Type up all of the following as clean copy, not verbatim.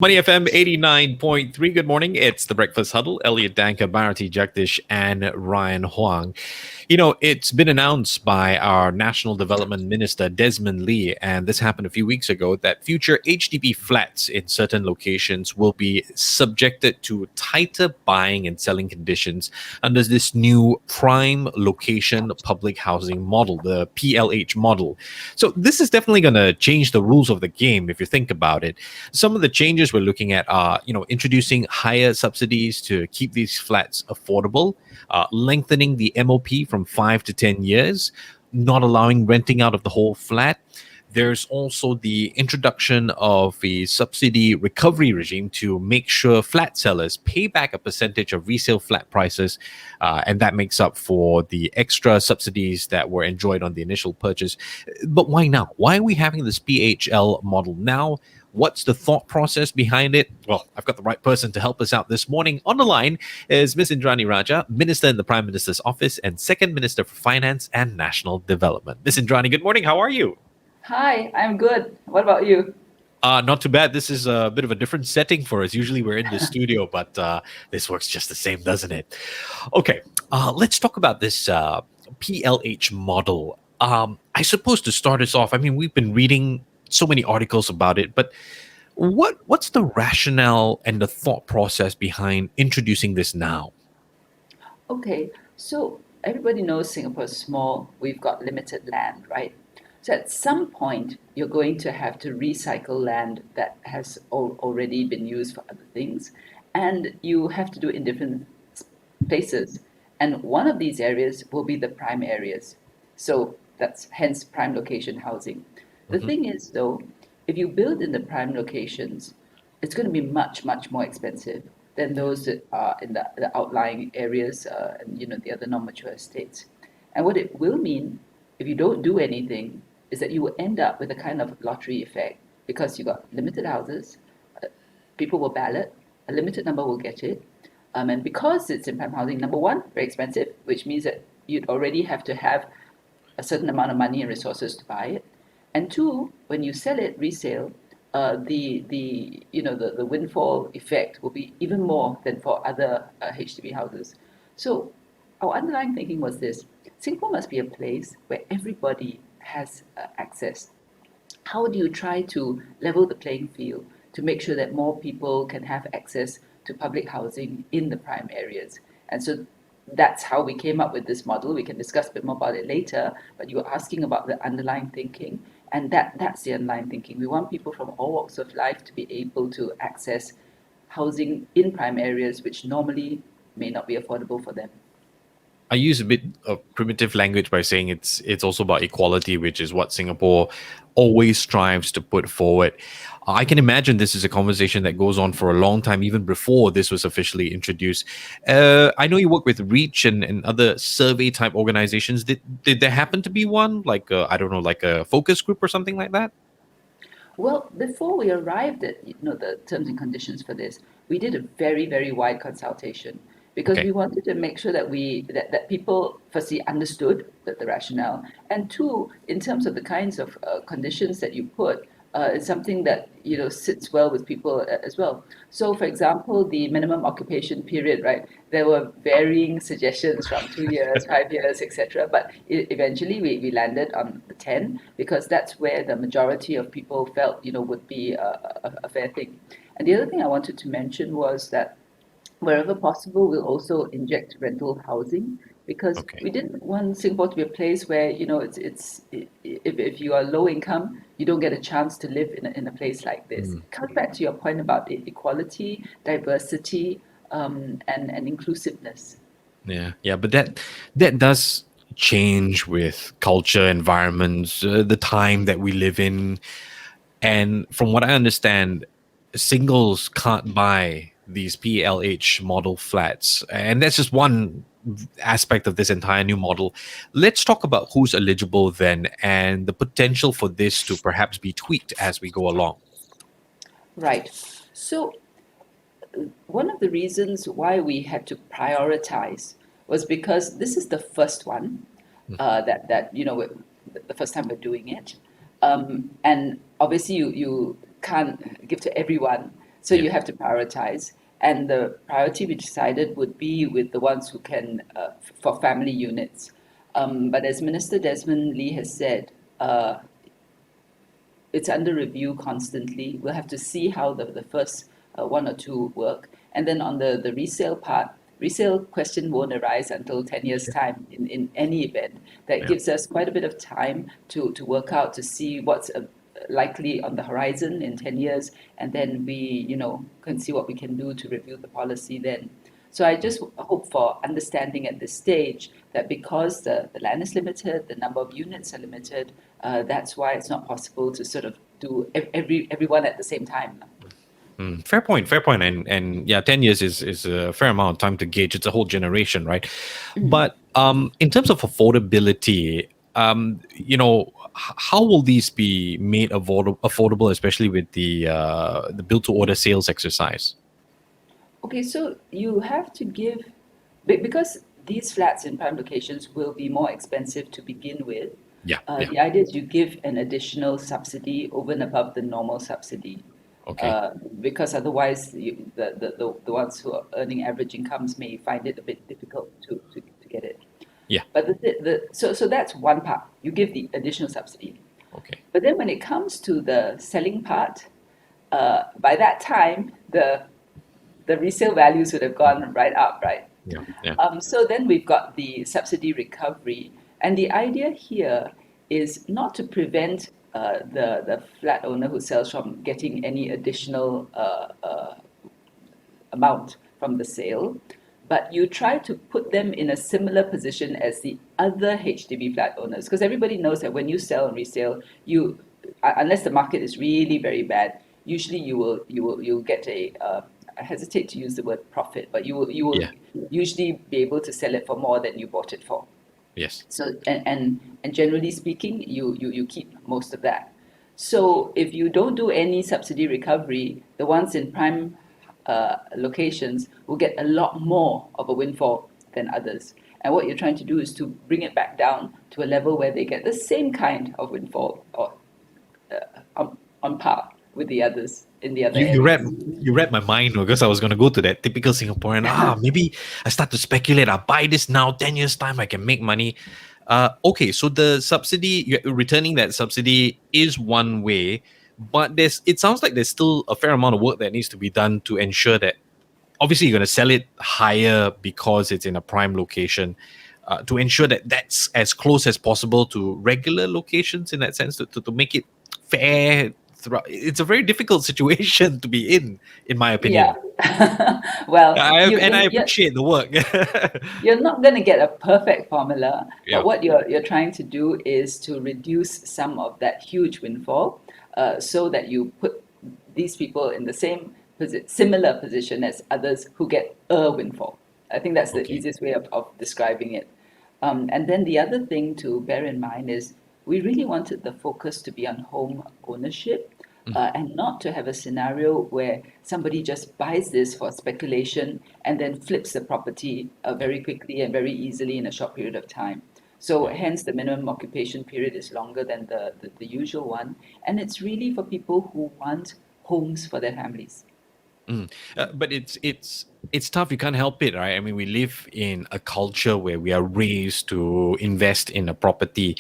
Money FM 89.3. Good morning. It's the Breakfast Huddle. Elliott Danker, Bharati, Jagdishh, and Ryan Huang. It's been announced by our National Development Minister, Desmond Lee, and this happened a few weeks ago, that future HDB flats in certain locations will be subjected to tighter buying and selling conditions under this new prime location public housing model, the PLH model. So this is definitely going to change the rules of the game if you think about it. Some of the changes we're looking at are, introducing higher subsidies to keep these flats affordable, lengthening the MOP from 5 to 10 years, not allowing renting out of the whole flat. There's also the introduction of a subsidy recovery regime to make sure flat sellers pay back a percentage of resale flat prices, and that makes up for the extra subsidies that were enjoyed on the initial purchase. But why now? Why are we having this PHL model now? What's the thought process behind it? Well, I've got the right person to help us out this morning. On the line is Ms. Indranee Rajah, Minister in the Prime Minister's Office and Second Minister for Finance and National Development. Ms. Indranee, good morning. How are you? Hi, I'm good. What about you? Not too bad. This is a bit of a different setting for us. Usually we're in the studio, but this works just the same, doesn't it? Okay, let's talk about this PLH model. I suppose to start us off, I mean, we've been reading so many articles about it, but what's the rationale and the thought process behind introducing this now? Okay, so everybody knows Singapore is small. We've got limited land, right? So at some point, you're going to have to recycle land that has already been used for other things, and you have to do it in different places. And one of these areas will be the prime areas. So that's hence prime location housing. The Mhm. thing is, though, if you build in the prime locations, it's going to be much, much more expensive than those that are in the outlying areas and the other non-mature estates. And what it will mean, if you don't do anything, is that you will end up with a kind of lottery effect because you got limited houses, people will ballot, a limited number will get it, and because it's in prime housing, number one, very expensive, which means that you'd already have to have a certain amount of money and resources to buy it. And two, when you sell it resale, the windfall effect will be even more than for other HDB houses. So our underlying thinking was this: Singapore must be a place where everybody has access. How do you try to level the playing field to make sure that more people can have access to public housing in the prime areas? And so that's how we came up with this model. We can discuss a bit more about it later, but you were asking about the underlying thinking, and that's the underlying thinking. We want people from all walks of life to be able to access housing in prime areas, which normally may not be affordable for them. I use a bit of primitive language by saying it's also about equality, which is what Singapore always strives to put forward. I can imagine this is a conversation that goes on for a long time, even before this was officially introduced. I know you work with Reach and other survey type organizations. Did there happen to be one, like I don't know, like a focus group or something like that? Well, before we arrived at the terms and conditions for this, we did a very, very wide consultation because Okay. we wanted to make sure that that people firstly understood the rationale, and two, in terms of the kinds of conditions that you put, it's something that sits well with people as well. So, for example, the minimum occupation period, right? There were varying suggestions from 2 years, 5 years, etc. But eventually, we landed on the 10 because that's where the majority of people felt would be a fair thing. And the other thing I wanted to mention was that wherever possible, we'll also inject rental housing because Okay. we didn't want Singapore to be a place where if you are low income, you don't get a chance to live in a place like this. Mm. It comes back to your point about equality, diversity, and inclusiveness. Yeah, but that does change with culture, environments, the time that we live in. And from what I understand, singles can't buy these PLH model flats. And that's just one aspect of this entire new model. Let's talk about who's eligible then and the potential for this to perhaps be tweaked as we go along. Right. So one of the reasons why we had to prioritize was because this is the first one that the first time we're doing it, and obviously you can't give to everyone. So Yeah. you have to prioritize. And the priority we decided would be with the ones who can, for family units. But as Minister Desmond Lee has said, it's under review constantly. We'll have to see how the first one or two work. And then on the resale part, resale question won't arise until 10 years' time in any event. That Yeah. gives us quite a bit of time to work out, to see what's likely on the horizon in 10 years. And then we, can see what we can do to review the policy then. So I just hope for understanding at this stage that because the land is limited, the number of units are limited, that's why it's not possible to sort of do everyone at the same time. Fair point. Fair point. And yeah, 10 years is a fair amount of time to gauge. It's a whole generation, right? But in terms of affordability, how will these be made affordable, especially with the build to order sales exercise? Okay, so you have to give, because these flats in prime locations will be more expensive to begin with. Yeah. Yeah. The idea is you give an additional subsidy over and above the normal subsidy. Okay. Because otherwise, the ones who are earning average incomes may find it a bit difficult to get it. Yeah. But so that's one part. You give the additional subsidy. Okay. But then when it comes to the selling part, by that time, the resale values would have gone right up, right? Yeah. Yeah. So then we've got the subsidy recovery. And the idea here is not to prevent the flat owner who sells from getting any additional amount from the sale, but you try to put them in a similar position as the other HDB flat owners, because everybody knows that when you sell and resale, unless the market is really very bad, usually you'll get I hesitate to use the word profit, but you will Yeah. usually be able to sell it for more than you bought it for. Yes. So and generally speaking, you keep most of that. So if you don't do any subsidy recovery, the ones in prime locations will get a lot more of a windfall than others. And what you're trying to do is to bring it back down to a level where they get the same kind of windfall or on par with the others in the other You read areas. you read my mind because I was going to go to that typical Singaporean. Maybe I start to speculate. I buy this now. 10 years time, I can make money. Okay, so the subsidy, returning that subsidy is one way, but it sounds like there's still a fair amount of work that needs to be done to ensure that obviously you're going to sell it higher because it's in a prime location. To ensure that that's as close as possible to regular locations in that sense to make it fair throughout. It's a very difficult situation to be in my Yeah. opinion. Well, I appreciate the work. you're not going to get a perfect formula, Yeah. but what you're trying to do is to reduce some of that huge windfall, so that you put these people in the similar position as others who get a windfall. I think that's the Okay. easiest way of describing it. And then the other thing to bear in mind is we really wanted the focus to be on home ownership, and not to have a scenario where somebody just buys this for speculation and then flips the property very quickly and very easily in a short period of time. So hence the minimum occupation period is longer than the usual one. And it's really for people who want homes for their families. But it's tough. You can't help it, right? I mean, we live in a culture where we are raised to invest in a property.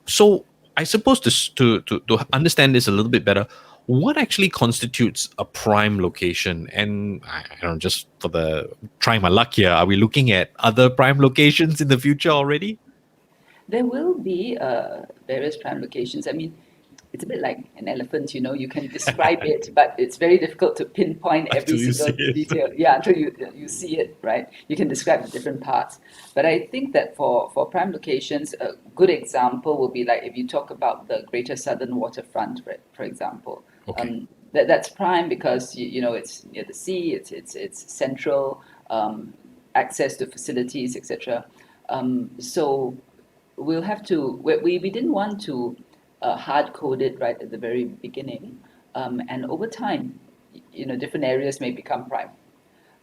So I suppose to understand this a little bit better, what actually constitutes a prime location? And I don't know, just for the trying my luck here, are we looking at other prime locations in the future already? There will be various prime locations. I mean, it's a bit like an elephant, you can describe it, but it's very difficult to pinpoint every Until you single see it. detail. Yeah, until you see it, right? You can describe the different parts. But I think that for prime locations, a good example will be like if you talk about the Greater Southern Waterfront, for example. Okay. That's prime because it's near the sea, it's central, access to facilities, etc. So we'll have to we didn't want to hard code it right at the very beginning, and over time different areas may become prime,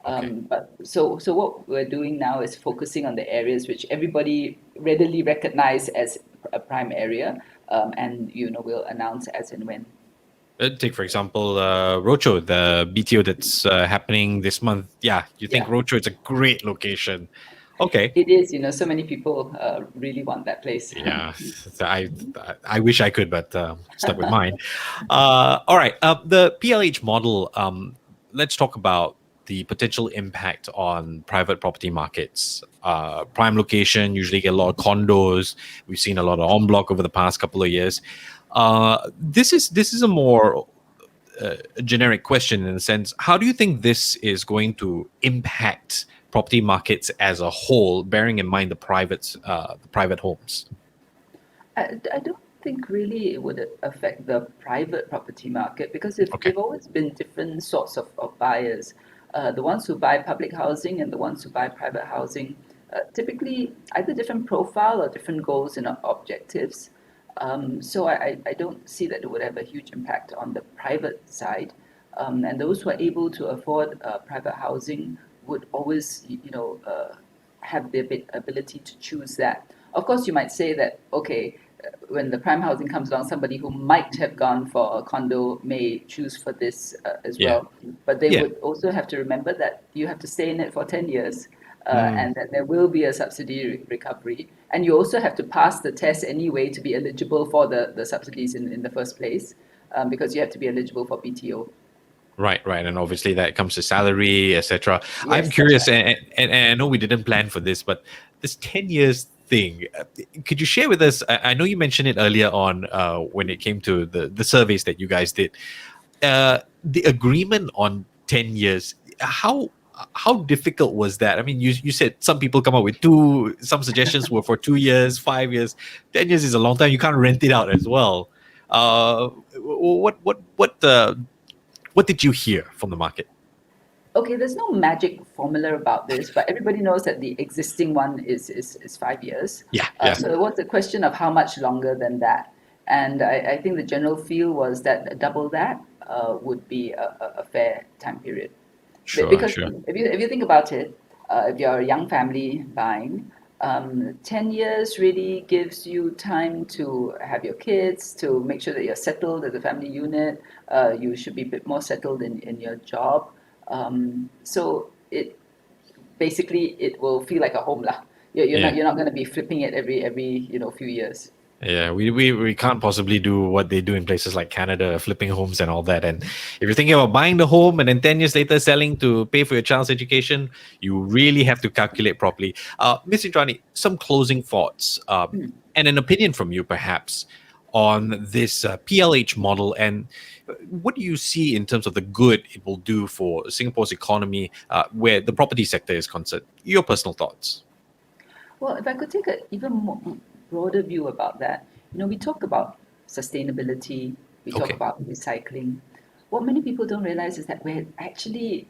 Okay. but so what we're doing now is focusing on the areas which everybody readily recognize as a prime area, and we'll announce as and when. Take, for example, Rocho, the BTO that's happening this month. Yeah, you think Yeah. Rocho is a great location. Okay. It is, so many people really want that place. Yeah, so I wish I could, but stuck with mine. All right, the PLH model. Let's talk about the potential impact on private property markets. Prime location usually get a lot of condos. We've seen a lot of en bloc over the past couple of years. This is a more generic question in a sense. How do you think this is going to impact property markets as a whole, bearing in mind the private homes? I don't think really it would affect the private property market because if Okay. they've always been different sorts of buyers. The ones who buy public housing and the ones who buy private housing, typically either different profile or different goals and objectives. So I don't see that it would have a huge impact on the private side. And those who are able to afford private housing would always, have the ability to choose that. Of course, you might say that, okay, when the prime housing comes along, somebody who might have gone for a condo may choose for this as Yeah. well. But they Yeah. would also have to remember that you have to stay in it for 10 years Mm. and that there will be a subsidy recovery. And you also have to pass the test anyway to be eligible for the subsidies in the first place because you have to be eligible for BTO. Right, right, and obviously that comes to salary, etc. I'm Yes, that's curious, right. and I know we didn't plan for this, but this 10 years thing, could you share with us? I know you mentioned it earlier on when it came to the surveys that you guys did. The agreement on 10 years. How difficult was that? I mean, you said some people come up with two. Some suggestions were for 2 years, 5 years. 10 years is a long time. You can't rent it out as well. What did you hear from the market? Okay, there's no magic formula about this, but everybody knows that the existing one is 5 years. Yeah, yeah, So it was a question of how much longer than that. And I think the general feel was that double that would be a fair time period. sure, Because sure. if you think about it, if you're a young family buying, 10 years really gives you time to have your kids, to make sure that you're settled as a family unit. You should be a bit more settled in your job. So it basically it will feel like a home lah. You're Yeah. not going to be flipping it every few years. Yeah, we can't possibly do what they do in places like Canada, flipping homes and all that. And if you're thinking about buying the home and then 10 years later selling to pay for your child's education, you really have to calculate properly. Ms. Indranee, some closing thoughts and an opinion from you, perhaps, on this PLH model, and what do you see in terms of the good it will do for Singapore's economy, where the property sector is concerned? Your personal thoughts. Well, if I could take an even more broader view about that, we talk about sustainability, we talk Okay. about recycling. What many people don't realize is that we're actually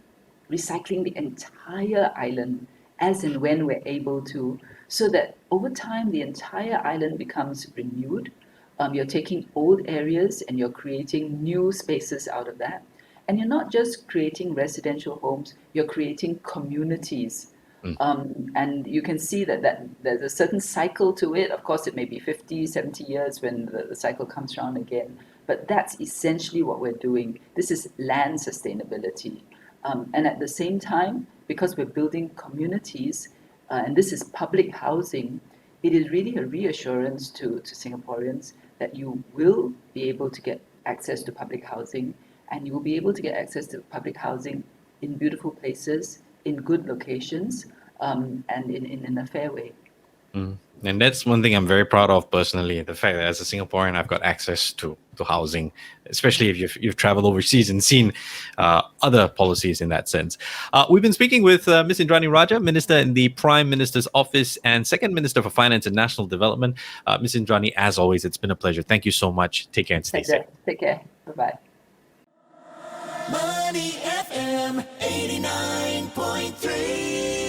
recycling the entire island as and when we're able to, so that over time the entire island becomes renewed. You're taking old areas and you're creating new spaces out of that. And you're not just creating residential homes, you're creating communities. And you can see that there's a certain cycle to it. Of course, it may be 50, 70 years when the cycle comes around again. But that's essentially what we're doing. This is land sustainability. And at the same time, because we're building communities, and this is public housing, it is really a reassurance to Singaporeans that you will be able to get access to public housing, and you will be able to get access to public housing in beautiful places, in good locations, and in a fair way. And that's one thing I'm very proud of personally. The fact that as a Singaporean, I've got access to housing, especially if you've traveled overseas and seen other policies in that sense. We've been speaking with Ms. Indranee Rajah, Minister in the Prime Minister's Office and Second Minister for Finance and National Development. Ms. Indranee, as always, it's been a pleasure. Thank you so much. Take care and stay safe. Pleasure. Take care. Bye bye. Money FM 89.3.